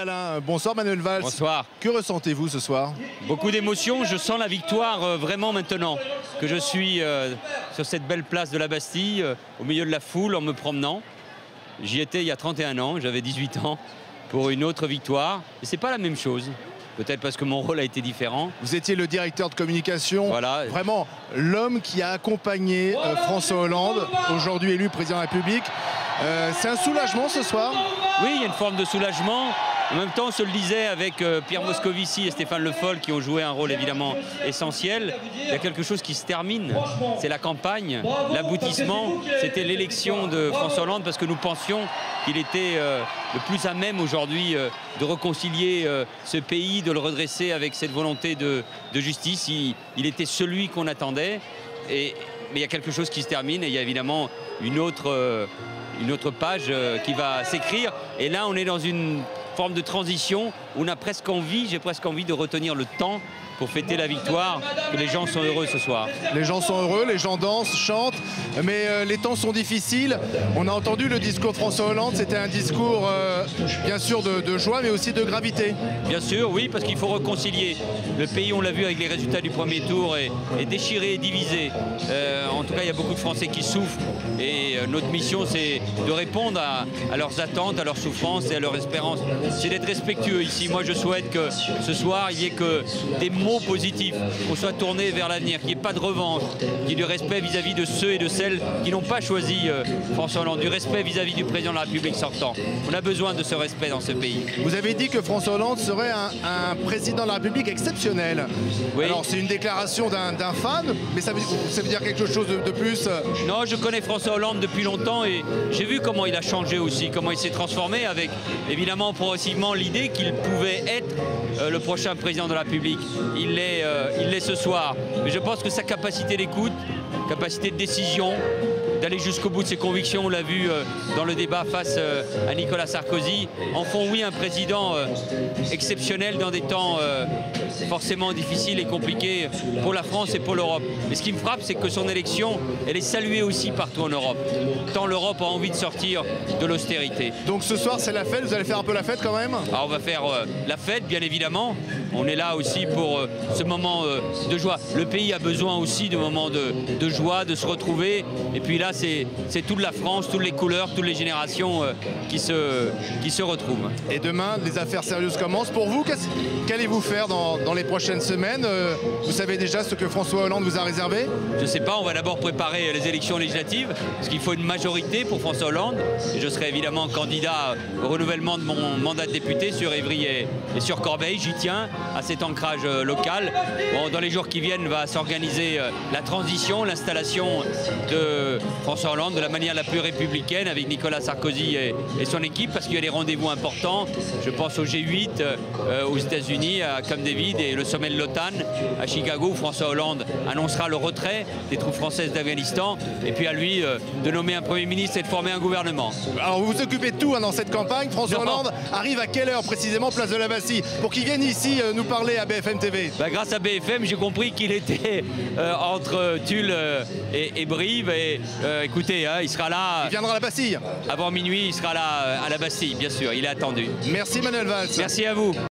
Alain. Bonsoir Manuel Valls. Bonsoir. Que ressentez-vous ce soir? Beaucoup d'émotions. Je sens la victoire vraiment maintenant que je suis sur cette belle place de la Bastille, au milieu de la foule en me promenant. J'y étais il y a 31 ans, j'avais 18 ans, pour une autre victoire. Et c'est pas la même chose. Peut-être parce que mon rôle a été différent. Vous étiez le directeur de communication, voilà. Vraiment l'homme qui a accompagné François Hollande, aujourd'hui élu président de la République. C'est un soulagement ce soir? Oui, il y a une forme de soulagement. En même temps, on se le disait avec Pierre Moscovici et Stéphane Le Foll qui ont joué un rôle évidemment essentiel. Il y a quelque chose qui se termine. C'est la campagne, l'aboutissement. C'était l'élection de François Hollande parce que nous pensions qu'il était le plus à même aujourd'hui de réconcilier ce pays, de le redresser avec cette volonté de justice. Il était celui qu'on attendait. Mais il y a quelque chose qui se termine et il y a évidemment une autre page qui va s'écrire. Et là, on est dans une forme de transition où on a presque envie, j'ai presque envie de retenir le temps pour fêter la victoire, que les gens sont heureux ce soir. Les gens sont heureux, les gens dansent, chantent, mais les temps sont difficiles. On a entendu le discours de François Hollande, c'était un discours bien sûr de joie, mais aussi de gravité. Bien sûr, oui, parce qu'il faut réconcilier. Le pays, on l'a vu avec les résultats du premier tour, est déchiré et divisé. En tout cas, il y a beaucoup de Français qui souffrent et notre mission, c'est de répondre à leurs attentes, à leurs souffrances et à leurs espérances. C'est d'être respectueux ici. Moi, je souhaite que ce soir, il n'y ait que des mots positifs, qu'on soit tourné vers l'avenir, qu'il n'y ait pas de revanche, qu'il y ait du respect vis-à-vis de ceux et de celles qui n'ont pas choisi François Hollande, du respect vis-à-vis du président de la République sortant. On a besoin de ce respect dans ce pays. Vous avez dit que François Hollande serait un président de la République exceptionnel. Oui. Alors c'est une déclaration d'un fan, mais ça veut dire quelque chose de plus Non, je connais François Hollande depuis longtemps et j'ai vu comment il a changé aussi, comment il s'est transformé avec évidemment progressivement l'idée qu'il pouvait être le prochain président de la République. Il l'est ce soir. Mais je pense que sa capacité d'écoute, capacité de décision, d'aller jusqu'au bout de ses convictions, on l'a vu dans le débat face à Nicolas Sarkozy, en font oui un président exceptionnel dans des temps forcément difficiles et compliqués pour la France et pour l'Europe. Mais ce qui me frappe, c'est que son élection, elle est saluée aussi partout en Europe. Tant l'Europe a envie de sortir de l'austérité. Donc ce soir, c'est la fête, vous allez faire un peu la fête quand même? Alors, on va faire la fête, bien évidemment. On est là aussi pour ce moment de joie. Le pays a besoin aussi de moments de joie, de se retrouver. Et puis là, c'est toute la France, toutes les couleurs, toutes les générations qui se retrouvent. Et demain, les affaires sérieuses commencent. Pour vous, qu'allez-vous faire dans les prochaines semaines? Vous savez déjà ce que François Hollande vous a réservé? Je ne sais pas, on va d'abord préparer les élections législatives, parce qu'il faut une majorité pour François Hollande. Et je serai évidemment candidat au renouvellement de mon mandat de député sur Évry et sur Corbeil. J'y tiens à cet ancrage local. Bon, dans les jours qui viennent, va s'organiser la transition, l'installation de François Hollande de la manière la plus républicaine avec Nicolas Sarkozy et son équipe, parce qu'il y a des rendez-vous importants. Je pense au G8 aux États-Unis, à Camp David, et le sommet de l'OTAN à Chicago, où François Hollande annoncera le retrait des troupes françaises d'Afghanistan, et puis à lui de nommer un Premier ministre et de former un gouvernement. Alors vous vous occupez de tout dans cette campagne. François Hollande arrive à quelle heure précisément, place de la Bastille, pour qu'il vienne ici nous parler à BFM TV? Grâce à BFM, j'ai compris qu'il était entre Tulle et Brive, et écoutez, il sera là. Il viendra à la Bastille. Avant minuit, il sera là à la Bastille, bien sûr, il est attendu. Merci Manuel Valls. Merci à vous.